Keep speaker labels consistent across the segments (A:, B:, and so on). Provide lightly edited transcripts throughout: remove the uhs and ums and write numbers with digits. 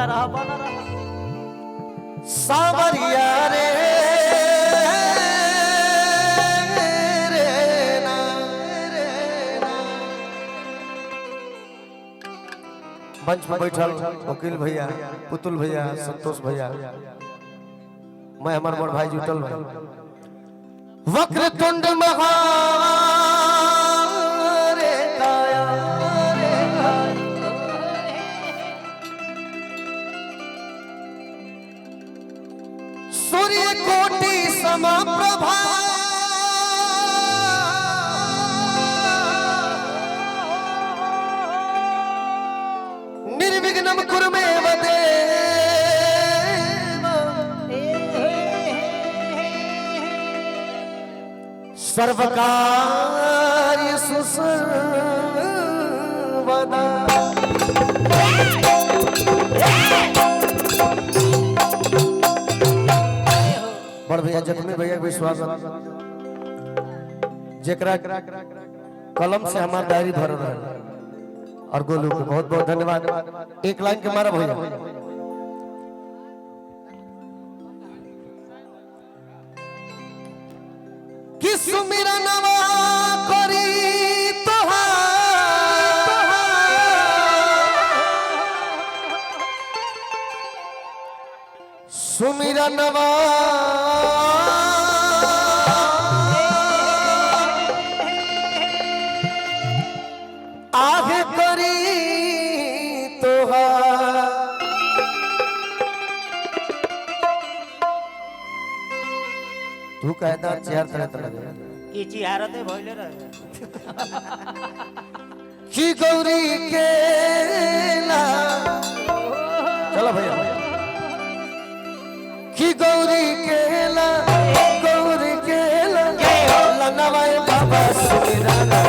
A: बना रहा
B: सावरिया रे मंच पर बैठल वकील भैया, पुतुल भैया, संतोष भैया, मैं हमार बड़ भाई जुटल भाई। वक्रतुंड महारे काया रे सूर्य कोटि समप्रभा निर्विघ्नं कुरु मे देव सर्वकार्येषु सर्वदा। बड़ भैया जख्मी भैया के स्वागत, जेकरा कलम से हमार डायरी भरल रहे, और गोलू को बहुत बहुत धन्यवाद। एक लाइन के मारा भैया। कि सुमिरा नवा करी सुमिरा नवा आगे करी तू कहता चेहर तरह तरह
A: ये चिहारते भइले रहे
B: कि गौरी के चलो भैया कि गौरी के लनवाए बाबा सुमिरा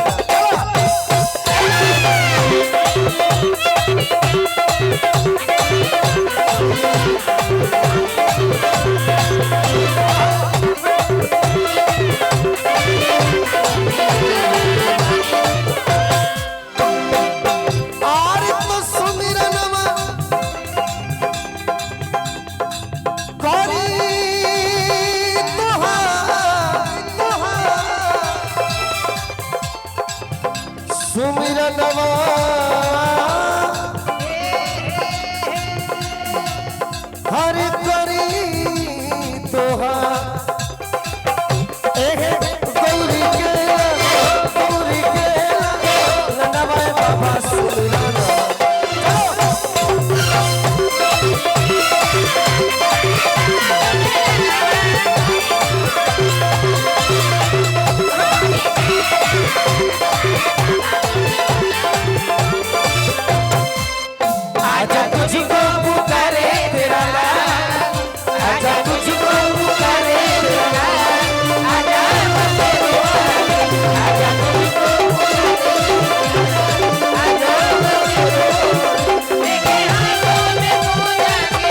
B: सुमिरा नवा हर करी तोहा गौरी के लनवाए बाबा सुमिरा तुझको पुकारे तेरा लाल, आजा तुझको पुकारे तेरा लाल, आजा तेरे आजा तुझको आजा मेरे हाथों में पूजा के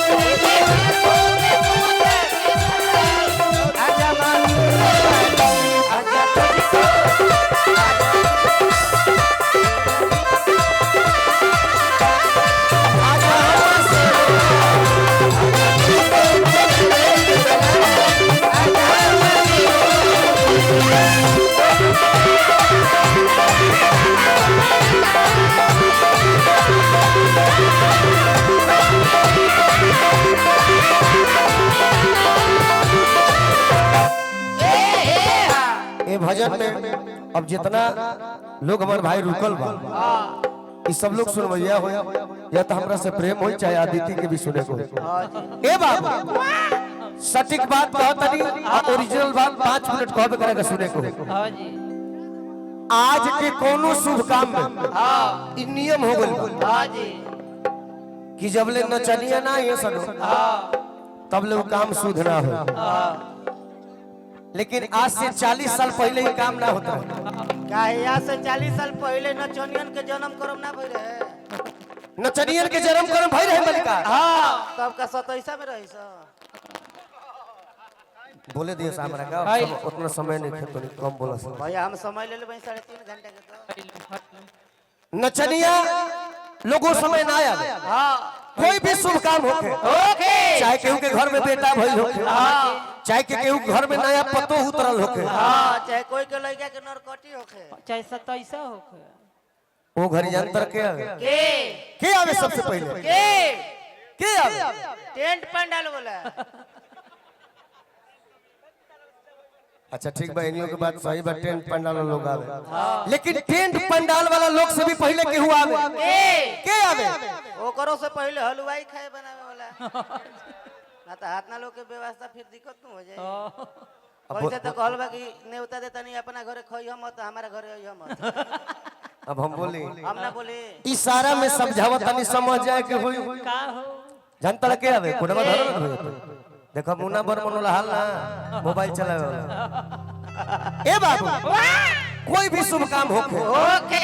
B: मेरे हाथों में पूजा के आजा आजा तुझको भजन में अब जितना लोग हमारे भाई रुकल बा ये सब लोग सुनवैया हो या तो हमरा से प्रेम हो चाहे आदित्य के भी सुने को ए बाबा सटीक बात कहतनी ओरिजिनल बात 5 मिनट कहबे करेगा सुने को। आज के कोनो शुभ काम में ई नियम हो गइल कि जब ले नचनिया ना ये सनो तब ले काम शुद्ध ना हो, लेकिन आज से 40 साल पहले ये काम ना होता है।
A: आज से 40 साल पहले नचनियन के जन्म करम ना भई रहे,
B: नचनियन के जन्म करम भई रहे मलिका।
A: हां तब का 27 में रही स
B: बोले दिए हमरा का उतना समय नहीं खेतो कम बोला
A: भैया हम समय ले ले 3.5 घंटे के तो
B: नचनिया लोगों समय ना आवे
A: हाँ
B: कोई भी शुभ काम होके
A: ओके
B: चाहे केहू के घर में बेटा भइल होके चाहे के केहू घर में नया पतो उतरल होके
A: हाँ चाहे कोई के लड़का के नरकटी होखे
C: चाहे 27 होखे
B: वो घर यंत्र के आवे
A: के
B: आवे सबसे पहले के आवे
A: टेंट पंडाल बोला
B: अच्छा ठीक बा इनियो के बात सही बा टेंट पंडाल वाला लोग आवे लेकिन टेंट पंडाल वाला लोग से भी पहले केहू आवे के आवे
A: ओकरो से पहले हलवाई खाए बनावे वाला ना तो हाथ ना लोग के व्यवस्था फिर दिक्कत न हो जाए वैसे तो कहल बा कि नेवता देता नहीं अपना घरे खइयो मत हमारा घरे आइयो मत
B: अब हम बोली
A: हम ना बोले
B: इशारा में समझावत तनी समझ जाए के होई
C: का हो
B: जनता के आवे कोडवा धरल होई देखो मुन्ना बर मनोला हाल ना मोबाइल चलावे ए बाबू कोई भी शुभ काम होके
A: ओके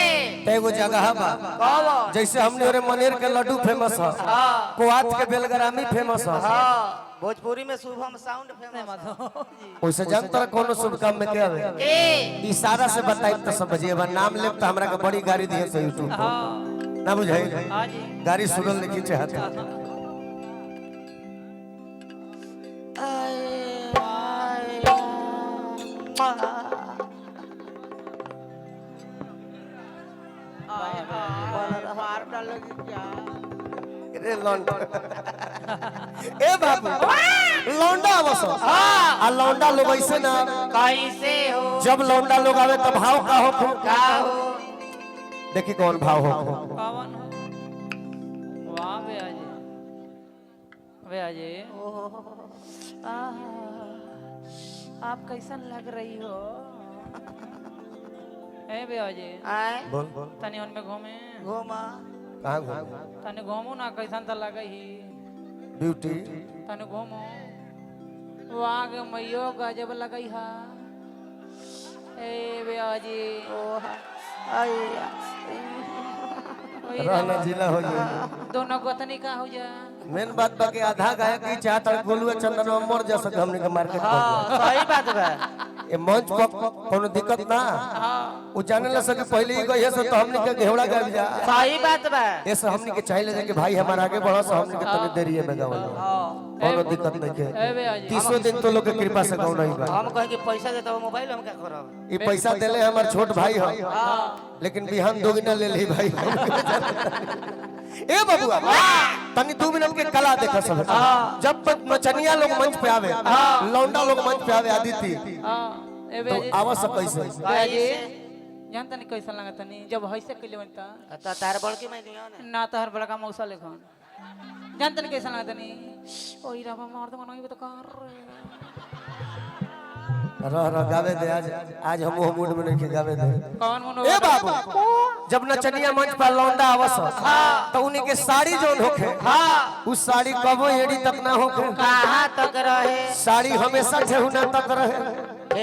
B: एगो जगह बा जैसे हमने ओरे मनेर के लड्डू फेमस है कोआत के बेलग्रामी फेमस है
A: हाँ भोजपुरी में शुभम साउंड फेमस
B: वैसे जनता कोनो शुभ काम में के आवे इशारा से बताई तो सब बजे अब नाम लेब तो हमरा के बड़ी गाड़ी दिए से यूट्यूब पर ना बुझाई
C: हां जी
B: गाड़ी सुनल नहीं चाहता
A: मार डालेगी क्या
B: रे लौंडा ए बाबू लौंडा आवस आ लौंडा लोग ऐसे ना
A: कैसे हो
B: जब लौंडा लोग आवे तब भाव का हो
A: का हो
B: देखी कौन भाव हो
C: कौन वाह वे अजय आप कैसन लग रही हो ए बे अजय
A: आए
B: बोल बोल
C: तनी उनमें घूमे
A: घूमा
B: कहां घूम
C: तनी घूमू ना कैसन त लगे ही
B: ब्यूटी
C: तनी घूमू वहाँ के मैयो गजब लगई हा ए बे अजय
B: रहना जिला हो जाए
C: दोनों गोतनी का हो जा
B: मेन बात बा के आधा गायक की चाहत गोलुआ चंदन में मर जा सके हमने के मार्केट
A: हाँ सही बात बा
B: ये मंच पर कोनो दिक्कत ना वो जाने ला सके पहले ही गई से तो हमने के घेवड़ा गाब जा
A: सही बात बा
B: ऐसे हमने के चाहिए कि भाई हमारा आगे बढ़ा सो हमने के तने देरी में गावल कोनो दिक्कत नहीं के
C: ए बे अजय
B: 30 दिन तो लोग के कृपा से गाँव नहीं बा
A: हम कहे कि पैसा देता हो मोबाइल हम क्या करब
B: ये पैसा देले हमार छोट भाई हो लेकिन बिहान दोगुना ले ली भाई ए बबुआ तनी 2 मिनट के कला देखा सब जब तक नचनिया लोग मंच पे आवे लौंडा लोग मंच पे आवे आदिति
C: हां ए बे
B: तो
C: अजय
B: आवा सब कैसे
C: अजय जान तनी कैसन लगत तनी जब हइसे कइले बनता
A: त तार बड़की मैं दियो ने
C: ना तहर बड़का मौसा लेखन जान तनी कैसन लगत तनी ओई रामा मार दे मनई तो कर
B: रह गावे दे आज हम वो मूड में नहीं गावे दे
C: कौन मनो
B: ए बाबू जब नचनिया मंच पर लौंडा आवस तो उन्हीं के साड़ी जोन होखे उस साड़ी कबो एड़ी तक ना होखे
A: कहां तक रहे
B: साड़ी हमेशा ठेहुना तक रहे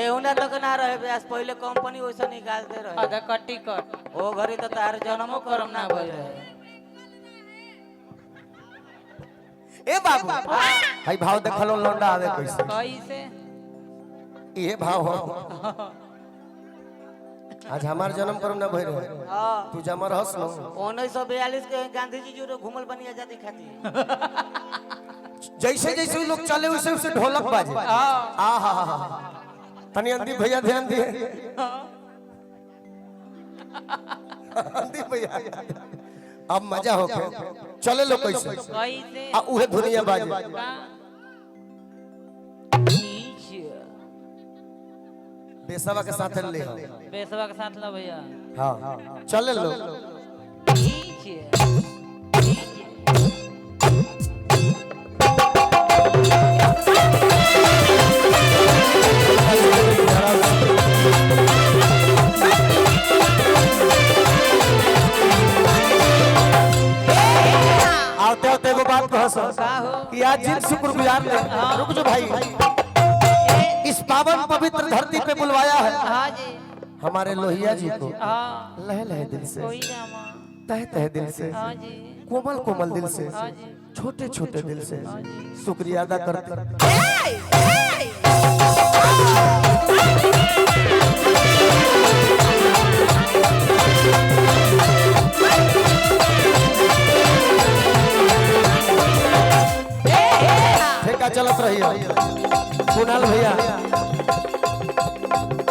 A: एहुना तक ना रहे ब्यास पहले कंपनी वैसा निकाल दे रहे
C: आधा कट्टी कट
A: ओ घरी तो तार जन्मो करम ना भइल रहे
B: ए बाबू भाई भाव देखलो लौंडा आवे कैसे
C: कैसे
B: ये भाव हो आज हमार जन्म करम ना भइल रहे
A: हां
B: तू जमर हस न
A: 1942 के गांधी जी जो घूमल बनी आजादी खातिर
B: जैसे जैसे लोग चले वैसे वैसे ढोलक बाजे आ हा तनी अंधी भैया ध्यान दिए अंधी भैया अब मजा हो गया चले लो कैसे
C: कैसे
B: आ उहे दुनिया बाजे बेसवा के साथ ले हो
C: बेसवा के साथ ला भैया
B: हां चले लो आते आते एगो बात कहो कि आज जिन शुक्रगुजार ने रुक जो भाई इस पावन पवित्र धरती पे बुलवाया है
C: हाँ जी
B: हमारे लोहिया जी को
C: हाँ
B: लह लह दिल से
C: कोई रामा
B: तह तह दिल से
C: हाँ जी
B: कोमल कोमल दिल से
C: हाँ जी
B: छोटे छोटे दिल से शुक्रिया अदा करते रहिए कुणाल भैया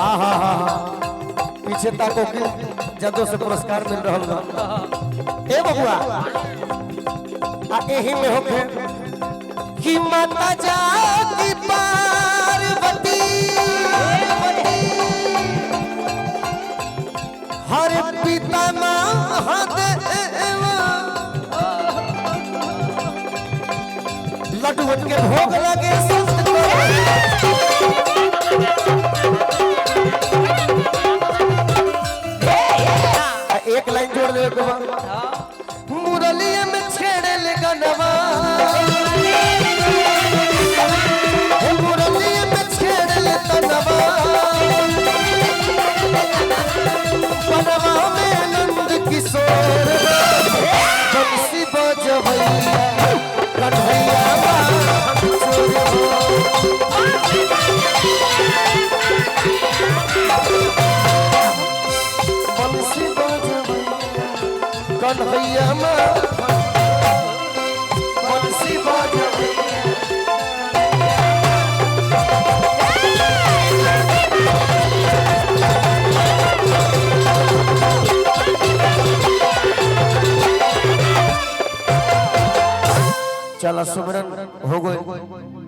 B: आहा हा पीछे ताको के जदों से पुरस्कार मिल रहल बा ए बबुआ आ एही में होके कि माता जागी पार्वती हर पिता महादेव लड्डून के भोग लगे एक लाइन जोड़ ले के बाद मुरलिया में छेड़े ले गनवा मुरलिया में छेड़े ले तनवा बनवा में नंद किशोर बंसी बजवैया कन्हैया बंसी बजवैया कन्हैया बंसी बजवैया चला सुमरन